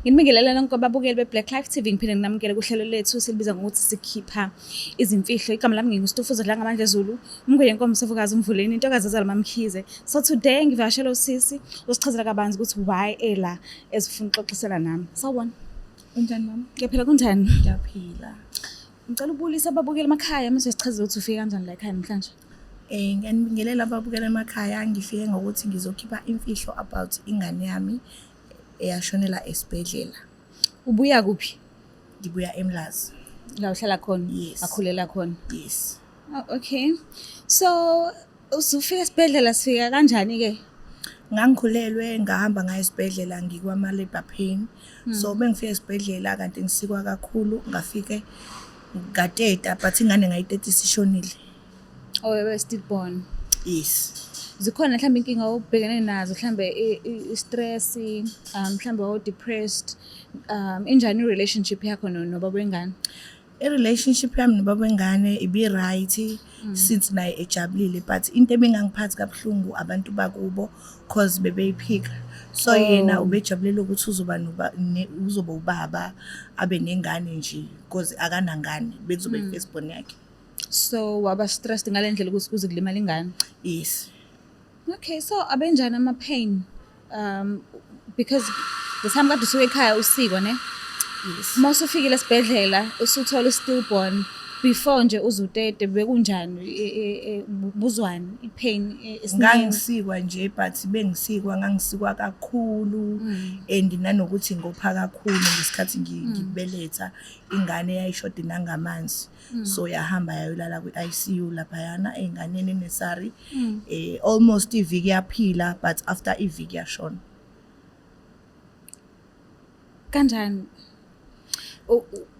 Nginibingelela lonke ababukeli be-Blaqlife TV, ngiphinde nginamukele kuhlelo lethu silibiza ngokuthi sikhipha izimfihlo. Igama lami nginguStufuza la ngamandla ezulu, umngwe yenkomo Msefokazi Umvuleni, intokazi ezalwa Mamkhize. So today ngivakashela usisi usichazela kabanzi ukuthi why ela ezifuna ukuxoxisana nami. Sawubona. Unjani mama? Ngiyaphila kunjani? Ngiyaphila. Ngicela ubulisa ababukeli emakhaya mase sichazela ukuthi ufike kanjani la ekhaya namhlanje. Ngiyanibingelela ababukela emakhaya, ngifike ngokuthi ngizokhipha imfihlo about ingane yami eyashonela esbhedlela. Ubuya kuphi? Ngibuya eMlazi. La uhlala khona? Yes. Akhulela khona? Yes. Oh, okay. So usufika esibhedlela sifika kanjani ke? Ngangikhulelwe ngahamba ngaya esibhedlela ngikwama labor pain. So bengifika esibhedlela kanti ngisikwa kakhulu ngafike ngateta but ingane ngayiteta isishonile. Oh, wewe stillborn. Yes. Zikhona mhlawumbe inkinga obhekene nazo, mhlawumbe i-stress, mhlawumbe depressed, injani relationship yakho nobaba wengane? I-relationship yami nobaba wengane ibi right since naye ejabulile, but into ebengangiphathi kabuhlungu abantu bakubo cause bebeyiphika. So yena ubejabulele ukuthi uzoba ubaba abe nengane nje cause akanangane bekuzobe i-firstborn yakhe. So waba stressed ngale ndlela ukuthi kuze kulimala ingane? Yes. Okay, so abenjani ama-pain? Because the time kade usuke ekhaya usiko ne? Yes. Uma usufikile esibhedlela usuthola i-stillborn before nje uzutete bekunjani buzwani i-pain Ngangisikwa nje but ngangisikwa kakhulu and nanokuthi ngopha kakhulu ngesikhathi ngibeletha ingane yayishoda nangamanzi. So yahamba yayolala kwi-ICU laphayana enganeni enesari almost iviki yaphila but after iviki yashona. Kanjani?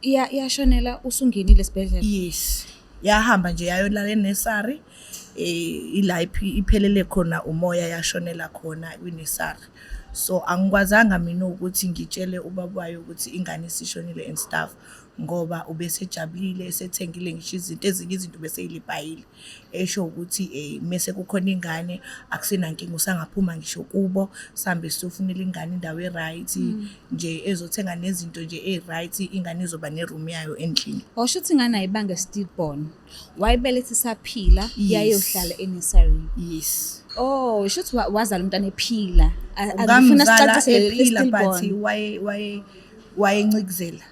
Yashonela usungenile esibhedlela? Yes. Yahamba nje yayolala enesari ila iphelele khona umoya yashonela khona kwinesari. So angikwazanga mina ukuthi ngitshele ubaba wayo ukuthi ingane isishonile and stuff ngoba ubesejabulile esethengile ngisho ezinye izinto beseyilibhayile esho ukuthi mase kukhona ingane akusenankinga usangaphuma ngisho kubo sambe sizofunela ingane indawo eright nje ezothenga nezinto nje eright ingane izoba neroom yayo endlini. Washo ukuthi ingane ayibanga stillborn, wayibeletha isaphila yayohlala enesari? Yes. Oh, shuthi wazala umntwana ephila. Ngifuna sicacisele stillborn wayencikizela.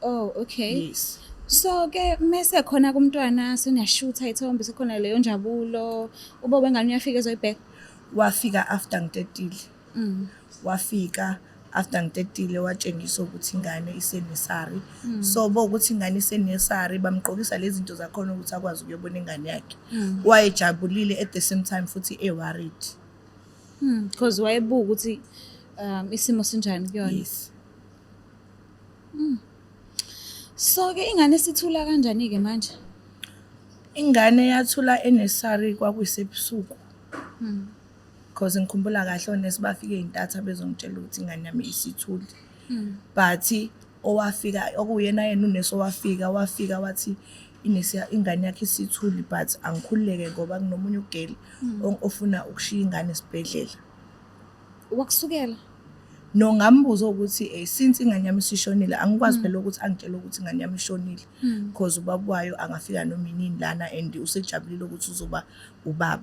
Oh, okay. Yes. So ke mase khona kumntwana seniyashutha ithombe sekhona leyo njabulo, ubaba wengane uyafika ezoyibheka? Wafika after ngitetile. Wafika after ngitetile watshengisa ukuthi ingane isenesari. So ukuthi ingane isenesari bamqokisa lezi zinto zakhona ukuthi akwazi ukuyobona ingane yakhe. Wayejabulile at the same time futhi worried. Because wayebuka ukuthi isimo sinjani kuyona. Yes. So ke ingane sithula kanjani ke manje? Ingane yathula enesari kwakuyisebusuku. Because ngikhumbula kahle onesi bafike intatha bezongitshela ukuthi ingane yami isithuli. But owafika okuyena yena unesi wafika wathi ingane yakhe isithuli but angikhululeke ngoba kunomunye ugeli ofuna ukushiya ingane esibhedlela. Wakusukela? No, ngambuza ukuthi since ingane yami isishonile angikwazi phela ukuthi angitshele ukuthi ingane yami ishonile because ubaba wayo angafika noma inini lana and usejabulile ukuthi uzoba ubaba.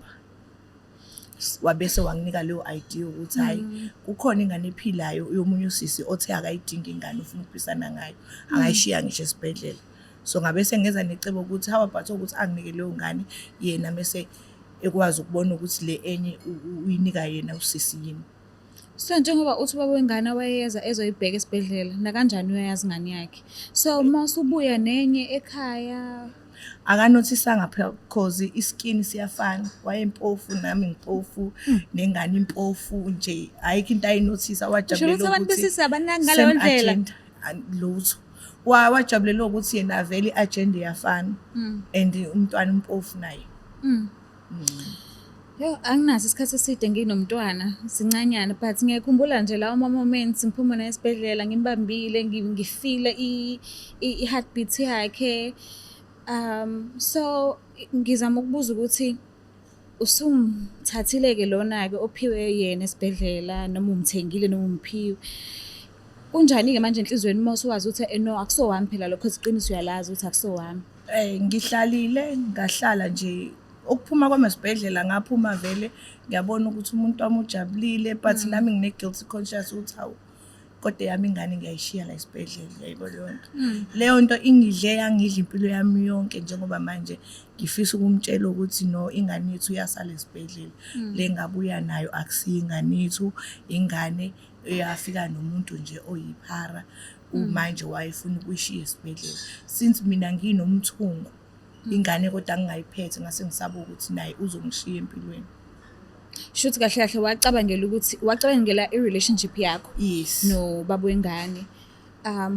Wabese wanginika leyo idea ukuthi hayi kukhona ingane ephilayo yomunye usisi othe akayidinga ingane ufuna ukuphisana ngayo angayishiya ngisho esibhedlela. So ngabese ngeza necebo ukuthi how about ukuthi anginike leyo ngane yena mase ekwazi ukubona ukuthi le enye uyinika yena usisi yini. So njengoba uthi ubaba wengane wayeza ezoyibheka esibhedlela na kanjani uyayazi ingane yakhe? So mase ubuya nenye ekhaya akanothisanga phela because iskin siyafana, wayempofu nami ngimpofu nengane impofu nje ayikho into ayinothisa wajabulela ukuthi ngaleyo ndlela lutho wajabulela ukuthi yena vele agenda yafana and umntwana impofu naye. Yo, anginazi isikhathi eside nginomntwana sincanyana but ngiyakhumbula nje lawo moments ngiphuma na esibhedlela ngimbambile ngifile i-heartbeat yakhe. So ngizama ukubuza ukuthi usumthathile ke lona ke ophiwe yena esibhedlela noma umthengile noma umphiwe Kunjani-ke manje enhlizweni uma usuwazi ukuthi no akusowami phela lokho iqiniso uyalazi ukuthi akusowami? Ngihlalile ngahlala nje ukuphuma kwami esibhedlela ngaphuma vele ngiyabona ukuthi umuntu wami ujabulile but nami ngine-guilty conscious ukuthi hawu kodwa yami ingane ngiyayishiya la esibhedlela uyayibona leyo nto. Leyo nto ingidle yangidla impilo yami yonke njengoba manje ngifisa ukumtshela ukuthi no ingane yethu iyasala esibhedlela le ngabuya nayo akusiyo ingane yethu ingane eyafika nomuntu nje oyiphara manje wayefuna ukuyishiya esibhedlela since mina nginomthungo ingane kodwa ngingayiphethe ngase ngisaba ukuthi naye uzongishiya empilweni. Shuthi kahle kahle wacabangela i-relationship yakho Yes. no baba wengane.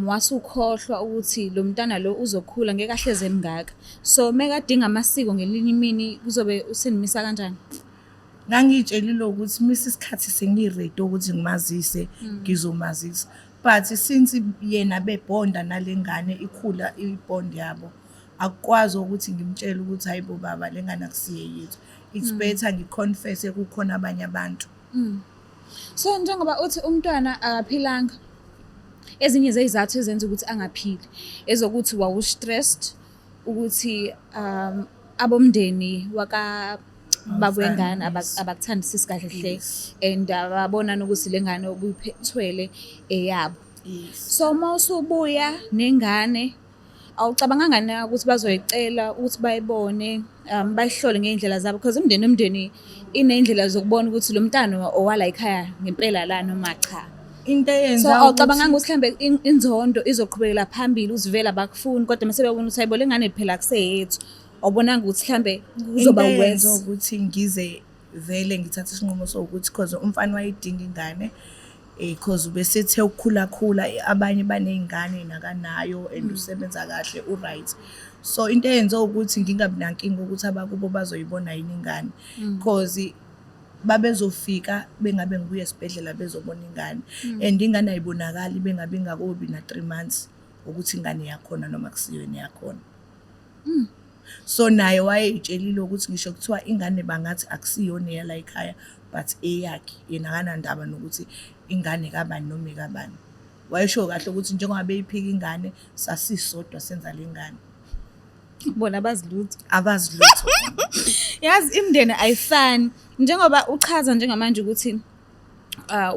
Wasukhohlwa ukuthi lo mntana lo uzokhula ngeke ahleze emngaka. So mekadinga amasiko ngelinye imini kuzobe usenimisa kanjani? Ngangitshelile ukuthi misa isikhathi sengiready ukuthi ngimazise ngizomazisa but since yena bebonda nalengane ikhula ibond yabo akukwazi ukuthi ngimtshele ukuthi hayibo baba lengane akusiye yethu. It's better ngiconfess kukhona abanye abantu. So njengoba uthi umntwana akaphilanga, ezinye zezizathu ezenza ukuthi angaphili ezokuthi stressed ukuthi abomndeni waka baba wengane abakuthandisisi kahle hle and ababona ukuthi lengane obuyithwele eyabo. So mawusubuya nengane awucabanga ngani ukuthi bazoyicela ukuthi bayibone bayihlole ngeindlela zabo because umndeni inendlela zokubona ukuthi lo mntana owala ekhaya ngempela la noma cha. Into eyenza so awucabanga ukuthi mhlambe inzondo izoqhubekela phambili uzivela bakufuni kodwa mase bebona ukuthi hayibo lengane phela kuseyethu awubonanga ukuthi mhlambe kuzoba worse ukuthi ngize vele ngithatha isinqumo sokuthi because umfana wayidinga ingane because besethe ukukhula abanye banezingane nakanayo and usebenza kahle right. So into eyenza ukuthi ngingabi nankinga ukuthi abakubo bazoyibona yini ingane because babezofika bengabe ngibuye esibhedlela bezobona ingane and ingane ayibonakali bengabe ngakobi na 3 months ukuthi ingane yakhona noma kusiyweni yakhona. So naye wayetshelile ukuthi ngisho kuthiwa ingane bangathi akusiyona yala ekhaya but eyakhe yena kanandaba nokuthi ingane kabani noma ekabani. Wayesho kahle ukuthi njengoba beyiphika ingane sasisodwa senza lengane. Bona abazilutho yazi imndeni ayifani njengoba uchaza njengamanje ukuthi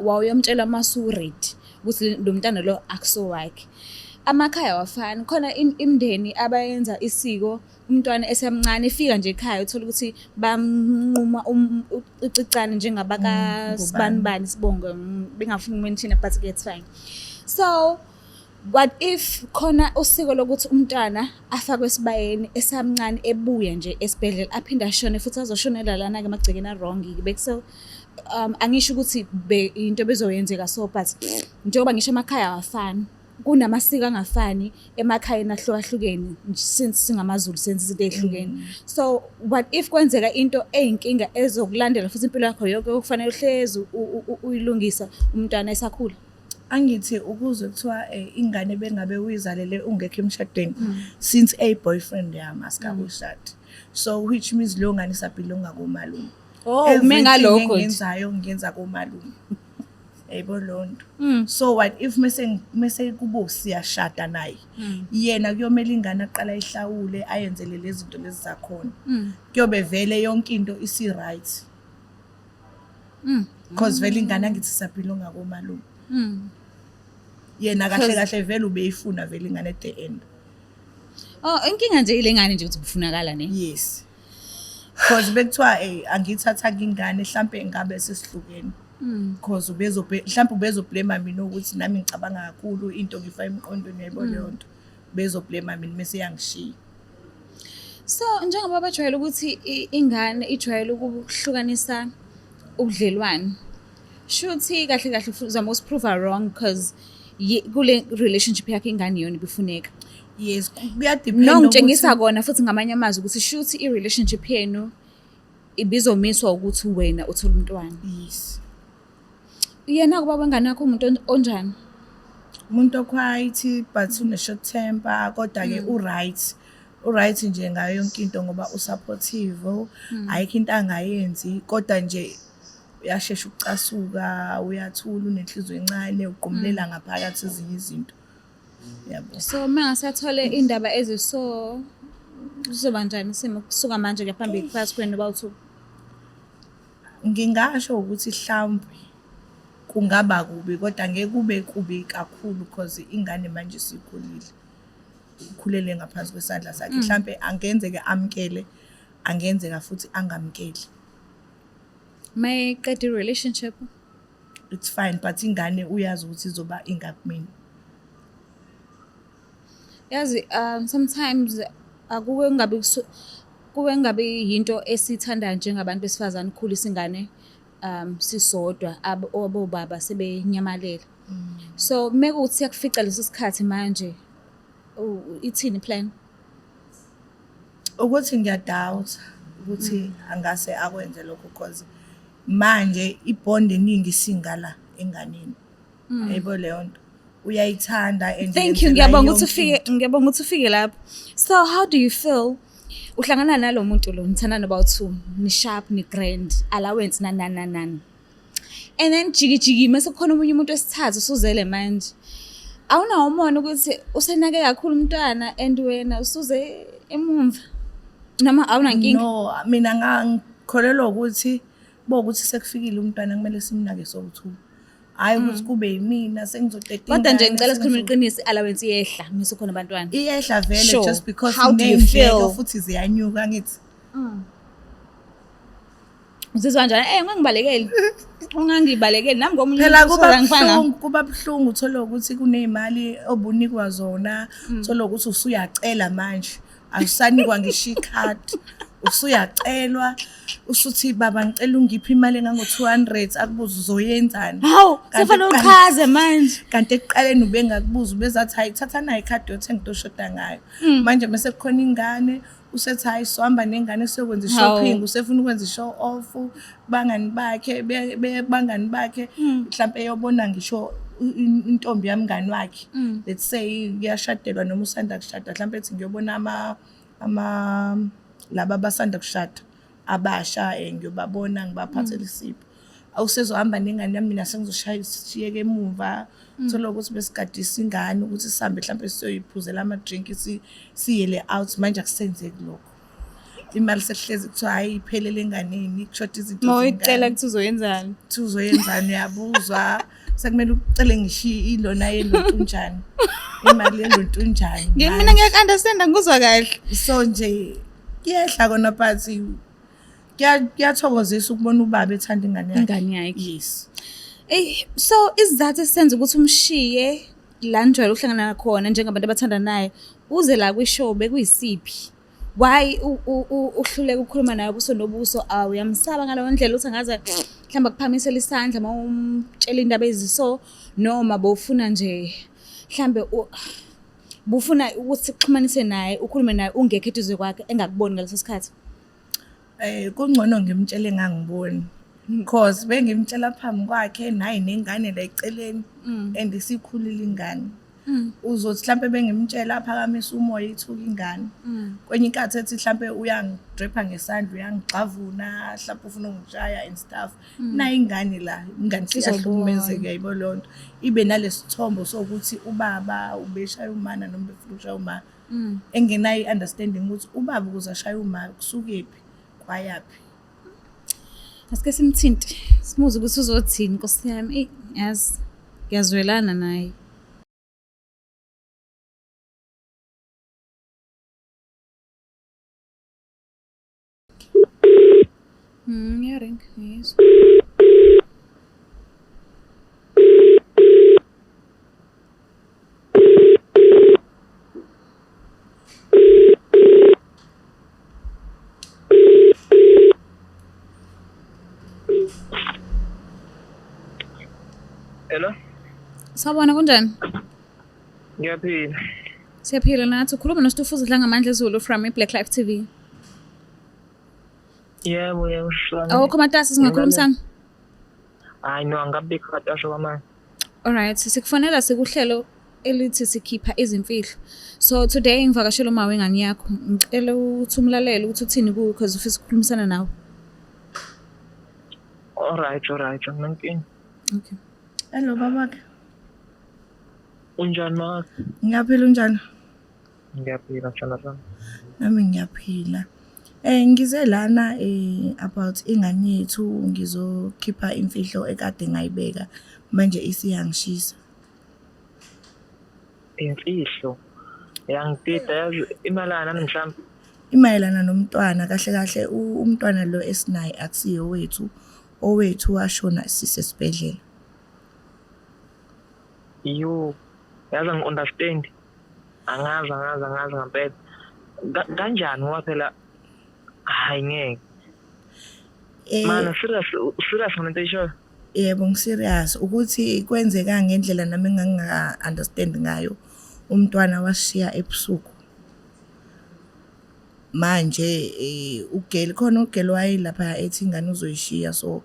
wawuyomtshela masu ready ukuthi lo mntana lo akusowakhe. Amakhaya wafana khona imndeni abayenza isiko umntwana esemncane efika nje ekhaya uthola ukuthi bamnquma ucicane njengabaka sibanibani sibonge bengafuni umention but it's fine. So what if khona usiko lokuthi umntwana afakwe esibayeni esamncane ebuya nje esibhedlela aphinda ashone futhi azoshonela lana ke magcekena wrong bekuse angisho ukuthi into bezoyenzeka so but njengoba ngisho emakhaya awafani kunamasiko angafani emakhaya ahlukahlukene since singamaZulu senze izinto ezihlukene. So what if kwenzeka into eyinkinga ezokulandela futhi impilo yakho yonke okufanele uhlezi uyilungisa umntwana esakhula? Angithi ukuze kuthiwa ingane bengabe uyizalele ungekho emshadweni since a boyfriend yami asikakushadi. So which means lo ngane isabhilonga komalume. Mengalokho ngiyenza komalume. Lonto. So what if mase kubo siyashada naye yena kuyomela ingane aqala ihlawule ayenzele lezi zinto lezi zakhona kuyobe vele yonke into isi right because vele ingane angithi saphilonga komalume yena kahle vele ubeyifuna vele ingane at the end. Inkinga nje ile ngane nje ukuthi kufunakala ne. Yes because bekuthiwa angithatha ingane mhlambe ngabe sesihlukene because mhlawumbe ubezoblame mina ukuthi nami ngicabanga kakhulu into ngifaka emqondweni yayibona leyo nto bezoblame mina mase yangishiya. So njengoba bajwayele ukuthi ingane ijwayele ukuhlukanisa ubudlelwane shuthi kahle uzama usiprove wrong because kule relationship yakhe ingane yona ibifuneka. Yes kuyadepend ngitshengisa kona futhi ngamanye amazwi ukuthi shuthi i-relationship yenu ibizomiswa ukuthi wena uthola umntwana. Yes. Yena kuba wengane yakho umuntu onjani? Umuntu oquiet but une short temper kodwa ke uright nje ngayo yonke into ngoba usupportive ayikho into angayenzi kodwa nje uyashesha ukucasuka, uyathula, unenhliziyo encane, uqhumulela ngaphakathi ezinye izinto. Yabo. So mangasathole indaba eziso kuzoba njani isimo kusuka manje kuya phambili phakathi kwenu noba-2? Ngingasho ukuthi mhlawumbe kungaba kubi kodwa ngeke kube kubi kakhulu because ingane manje sikhulile. Ukhulele ngaphansi kwesandla sakhe. Mhlambe angenzeke amkele, angenzeka futhi angamkeli. Mayiqeda i-relationship? It's fine but ingane uyazi ukuthi izoba ingakumina. Yazi sometimes kube ngabe yinto esithanda njengabantu besifazane ukukhulisa ingane sisodwa obaba sebenyamalele. So mekuthi siyakufica leso sikhathi manje ithini plan? Ukuthi ngiyadoubt ukuthi angase akwenze lokho because manje ibond eningi singala enganeni. Yebo leyo nto. Uyayithanda and thank you, ngiyabonga ukuthi ufike lapho. So how do you feel uhlangana nalo muntu lo nithanda noba-2 ni sharp ni grand allowance nani and then jiki mase kukhona umunye umuntu wesithathu usuzele manje awunawo umona ukuthi usenake kakhulu umntwana and wena usuze emumva noma awunankinga? No, mina ngikholelwa ukuthi bokuthi sekufikile umntwana kumele simnake sowu-2. Hayi ukuthi kube yimina sengizoqedinga. Kodwa nje ngicela sikhulume iqiniso allowance iyehla mase khona abantwana. Iyehla vele Sure. just because How do you feel? futhi ziyanyuka ngithi. Uzizwa kanjani? Ungangibalekeli. Ungangibalekeli nami ngomunye Phela umuntu kuba buhlungu uthola ukuthi kunezimali obunikwa zona, uthola ukuthi usuyacela manje. Awusanikwa ngisho ikhadi. Usuyacelwa usuthi baba ngicela ungiphe imali engango-200 akubuza uzoyenzani. Hawu, kufanele uchaze manje. Kanti ekuqaleni ubengakubuza ubezathi hayi thatha nayo ikhadi yothenga into oshoda ngayo. Manje mase kukhona ingane usethi hayi sohamba nengane siyokwenza i-shopping, usefuna ukwenza i-show off bangani bakhe bangani bakhe mhlawumbe eyobona ngisho intombi yamngani wakhe. Let's say kuyashadelwa noma usanda kushada mhlawumbe ethi ngiyobona laba basanda kushada abasha ngiyobabona ngibaphathele isipho. Awusezohamba nengane yami mina sengizoshiyeka emuva thola ukuthi besigadisa ingane ukuthi sihambe mhlawumbe siyoyiphuzela ama-drink siyele out manje akusenzeki lokho. Imali sekuhlezi kuthiwa hayi iphelele enganeni kushoda izinto Mawuyicela ukuthi uzoyenzani? Uzoyenzani uyabuzwa sekumele ucele ngisho ilona yelontunjani imali yelontunjani. Mina ngiyaku-understanda ngikuzwa kahle. So nje kuyehla kona but kuyathokozisa ukubona ubaba ethanda ingane yakhe. Yes. So isizathu esenza ukuthi umshiye la njalo uhlangana khona njengabantu abathanda naye uze la kwishow bekuyisiphi? Why uhluleka ukukhuluma naye ubuso nobuso? Uyamsaba ngaleyo ndlela uthi angaze mhlawumbe akuphamisela isandla uma umtshela indaba eziso noma bowufuna nje mhlawumbe bufuna ukuthi sixhumanise naye ukhulume naye ungekho eduzwe kwakhe engakuboni ngaleso sikhathi? Kungcono ngimtshele engangiboni because bengimtshela phambi kwakhe naye nengane la eceleni and isikhulile ingane. Uzothi mhlawumbe bengimtshela aphakamisa umoya ithuka ingane. Kwenye inkathi ethi mhlawumbe uyangidrepa ngesandla uyangixavuna mhlawumbe ufuna ungishaya and stuff. Na ingane la ingane siyahlukumezeka yibo lonto. Ibe nalesithombo sokuthi ubaba ubeshaya umana noma befuna ushaya uma. Engenayo understanding ukuthi ubaba ukuzashaya uma kusukephi kwayaphi. Asike simthinte simuze ukuthi uzothini Nkosi yami. Yazi ngiyazwelana naye. Ring. Yes. Hello? Sawubona kunjani? Ngiyaphila. Siyaphila nathi ukhuluma noSitufuza Dlangamandla Zulu from Blaqlife TV. Yebo. Awukho matasa singakhulumisana? Hayi no angabikho katasho kwamanje. Alright, sikufonela sikuhlelo elithi sikhipha izimfihlo. So today ngivakashela uma wengane yakho. Ngicela ukuthi umlalele ukuthi uthini kuwe because ufisa ukukhulumisana nawe. Alright, nginenkinga. Okay. Hello babakhe. Unjani ma? Ngiyaphila unjani? Ngiyaphila mshana sami. Nami ngiyaphila. Ngize lana about ingane yethu ngizokhipha imfihlo ekade ngayibeka manje isiyangishisa. Imfihlo. Yangitida yazi imalana mhlawumbe. Imayelana nomntwana kahle kahle umntwana lo esinaye akusiye wethu. Owethu washona sisesibhedlela. Yo. Yazi ngi-understand. Angazi ngempela. Kanjani ngoba phela hayi ngeke. Mana serious ngento isho. Yebo ngiserious ukuthi kwenzeka ngendlela nami enginga-understand ngayo. Umntwana washiya ebusuku. Manje khona ugeli wayelapha ethi ingane uzoyishiya, so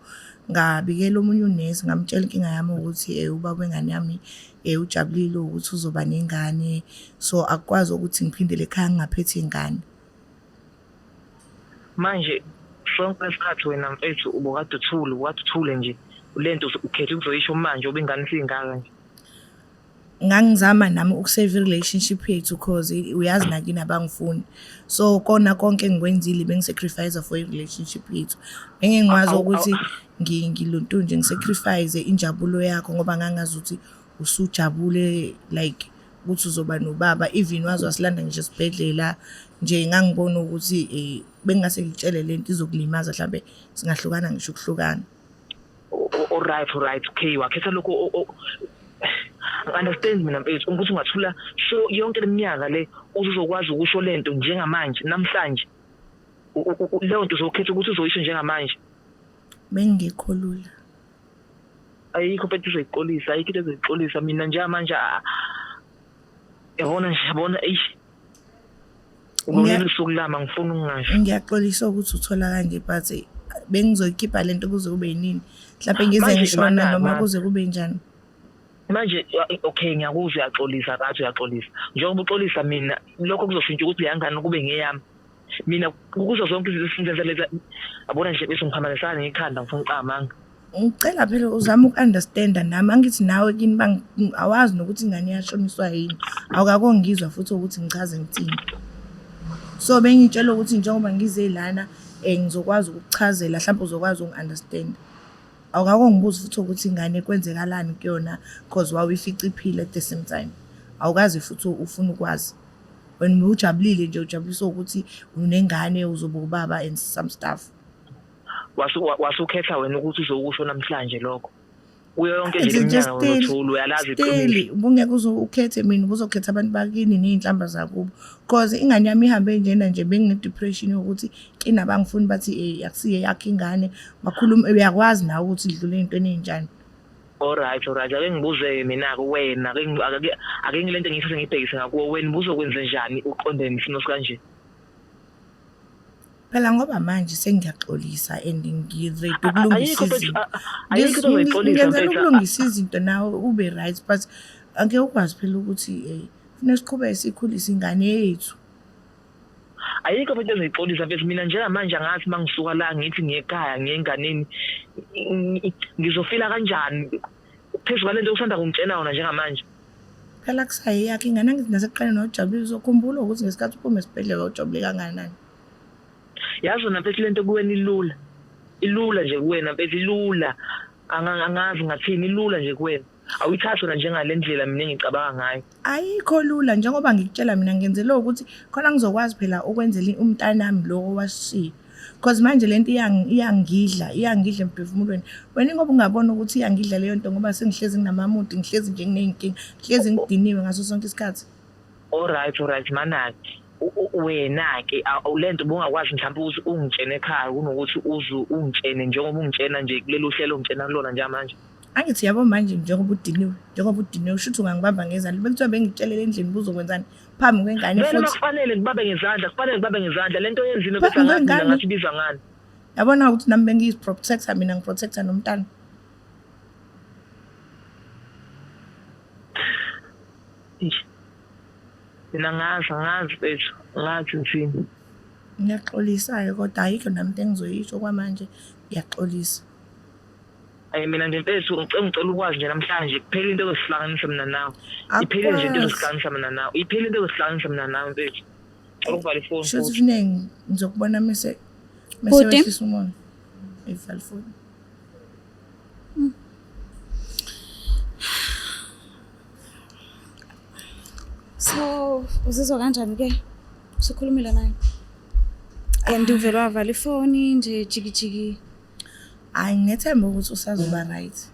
ngabikela omunye unesi ngamtshela inkinga yami ukuthi ubaba wengane yami ujabulile ukuthi uzoba nengane, so akwazi ukuthi ngiphindele ekhaya ngingaphethe ingane. Manje sonke lesikhathi wena mfethu ubukade uthule nje. Lento ukhethe ukuzoyisho manje obingane singaka nje. Ngangizama nami ukusave relationship yethu cause uyazi nakini abangifuni, so kona konke engikwenzile bengisacrifice for relationship yethu. Ngingwazi ukuthi ngiluntu nje ngisacrifice injabulo yakho ngoba ngangazi ukuthi usujabule like ukuthi uzoba nobaba, even wazi wasilanda ngisho esibhedlela nje. Ngangibona ukuthi bengase ngitshele lento izokulimaza mhlambe singahlukana ngisho ukuhlukana. Alright, okay, wakhetha lokho understand mina mfethu ukuthi ungathula so yonke leminyaka le uzokwazi ukusho lento njengamanje namhlanje. Leyo nto uzokhetha ukuthi uzoyisho njengamanje. Bengekho lula. Ayikho mfethu uzoyiqolisa, ayikho into ezoyiqolisa mina njengamanje. Yabona eish. Ubonile usukulama ngifuna ungasho. Ngiyaxolisa ukuthi uthola kanje but bengizoyikhipha lento kuze kube yinini. Mhlawumbe ngize ngishona noma kuze kube njani. Manje okay ngiyakuzwa uyaxolisa kathi uyaxolisa. Njengoba uxolisa mina lokho kuzoshintsha ukuthi leyangane kube ngeyami. Mina kuzo zonke izinto esinzenzeleza abona nje bese ngiphambanisana ngekhanda ngifuna uqamanga. Ngicela phela uzama ukunderstand nami angithi nawe kini awazi nokuthi ingane yashoniswa yini. Awukakongizwa futhi ukuthi ngichaze ngithini. So bengitshela ukuthi njengoba ngize lana ngizokwazi ukuchazela mhlawumbe uzokwazi ukungiunderstand. Awukakongibuza futhi ukuthi ingane kwenzekalani kuyona because wawifica iphila at the same time. Awukazi futhi ufuna ukwazi. Wena ujabulile nje ujabulisa ukuthi unengane uzoba ubaba and some stuff. Wasukhetha wena ukuthi uzokusho namhlanje lokho. Kuyo yonke nje leminyaka uzothula uyalazi iqiniso. Ubungeke ukhethe mina ubuzokhetha abantu bakini nezinhlamba zakubo because ingane yami ihambe njena nje bengine depression yokuthi kina bangifuni bathi akusiye yakhe ingane bakhuluma uyakwazi nawe ukuthi idlule into enenjani. Alright ake ngibuze mina ke wena ake ngilento ngiyise ngibhekise ngakuwo wena ubuzokwenza njani uqonde nesimo sikanje. Phela ngoba manje sengiyaxolisa and ngiready ukulungisa izinto. Ayikho uzoyixolisa mfethu. Ukulungisa izinto nawe ube right but ake ukwazi phela ukuthi kufanele siqhubeke sikhulisa ingane yethu. Ayikho mfethu ezoyixolisa mfethu mina njengamanje angathi mangisuka la ngithi ngiyekhaya ngiyenganeni ngizofila kanjani phezulu kwalento usanda kungitshela wona njengamanje. Phela kusayi yakhe ingane ngithi nasekuqaleni nojabule uzokhumbula ukuthi ngesikhathi uphume esibhedlela ujabule kangakanani. Yazi wena mfethu lento kuwena ilula nje kuwena mfethu ilula angazi ngathini ilula nje kuwena. Awuyithatha wena njengalendlela mina engicabanga ngayo. Ayikho lula njengoba ngikutshela mina ngenzele ukuthi khona ngizokwazi phela ukwenzela umntanami lo owashiya because manje lento iyangidla emphefumulweni. Wena ngoba ungabona ukuthi iyangidla leyo nto ngoba sengihlezi nginamamude ngihlezi nje nginenkinga ngihlezi ngidiniwe ngaso sonke isikhathi. Alright manaki wena ke lento bungakwazi mhlawumbe ukuthi ungitshene ekhaya kunokuthi ungitshene njengoba ungitshena nje kulelo hlelo ongitshena kulona nje manje. Angithi yabo manje njengoba udiniwe ushuthi ungangibamba ngezandla bekuthiwa bengitshelele endlini buzokwenzani phambi kwengane futhi. Wena kufanele ngibabe ngezandla lento yenzini bese ngathi bizwa ngani. Yabona ukuthi nami bengiyiprotector mina ngiprotector nomntana. Mina ngazi bethu ngathi ngithini. Ngiyaxolisa kodwa ayikho nami into engizoyisho kwamanje ngiyaxolisa. Mina nje mfethu ngicela ukwazi nje namhlanje kuphela into esihlanganisa mina nawe. Iphele nje into esihlanganisa mina nawe. Iphele into esihlanganisa mina nawe mfethu. Ngicela ukuvala ifoni. Shothi kuningi ngizokubona mase Bhuti. wehlisa umoya. Eyivala ifoni. So uzizwa kanjani ke? Usukhulumile naye? And uvela wavala ifoni nje jiki. Hayi ngethemba ukuthi usazoba right.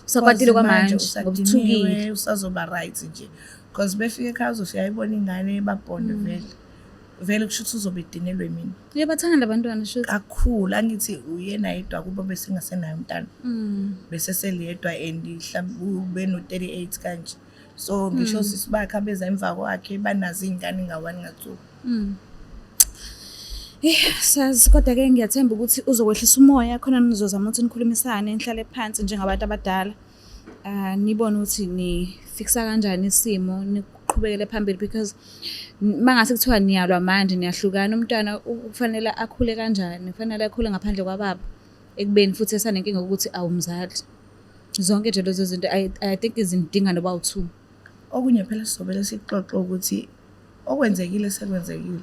Usakwatile kwamanje usathukile ngobuthukile. usazoba right nje. Because befike ekhaya uzofika ingane babhonde vele kusho ukuthi uzobe edinelwe mina. Uyabathanda abantwana shothi. Kakhulu angithi uyena yedwa kuba bese ngasenayo umntana. Bese seliyedwa and mhlawumbe ube no 38 kanje. So ngisho sisibakha beza emva kwakhe banazi ingane ngawani ngathu. Sazi kodwa ke ngiyathemba ukuthi uzokwehlisa umoya khona nizozama ukuthi nikhulumisane nihlale phansi njengabantu abadala. Nibone ukuthi ni fixa kanjani isimo niqhubekele phambili because mangase kuthiwa niyalwa manje niyahlukana umntwana ufanele akhule kanjani ufanele akhule ngaphandle kwababa ekubeni futhi esanenkinga ukuthi awumzali. Zonke nje lezo zinto I think izindinga noba u2. Okunye phela sizobele sixoxe ukuthi okwenzekile sekwenzekile.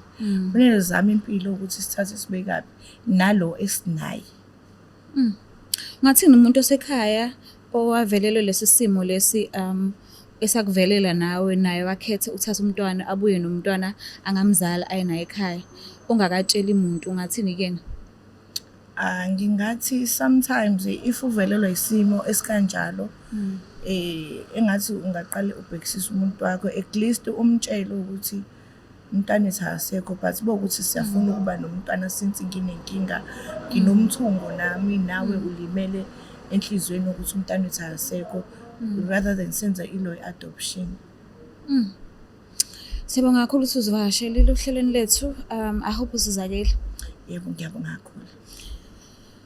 Kunele zama impilo ukuthi sithathe sibekapi nalo esinayi. Ngathini umuntu osekhaya owavelelwe lesi simo lesi esakuvelela nawe naye wakhethe uthatha umntwana abuye nomntwana angamzala ayinaye ekhaya ongakatsheli umuntu ungathini kena? Ngingathi sometimes if uvelelwa isimo esikanjalo engathi ungaqala ubhekisisa umuntu wakho at least umtshele ukuthi umntana asekho but bokuthi siyafuna ukuba nomntwana since nginenkinga nginomthungo nami nawe ulimele enhlizweni ukuthi umntana asekho rather than senza ilo adoption. Sibonga kakhulu ukuthi uzivakashelile uhlelweni lethu. I hope usizakele. Yebo ngiyabonga kakhulu.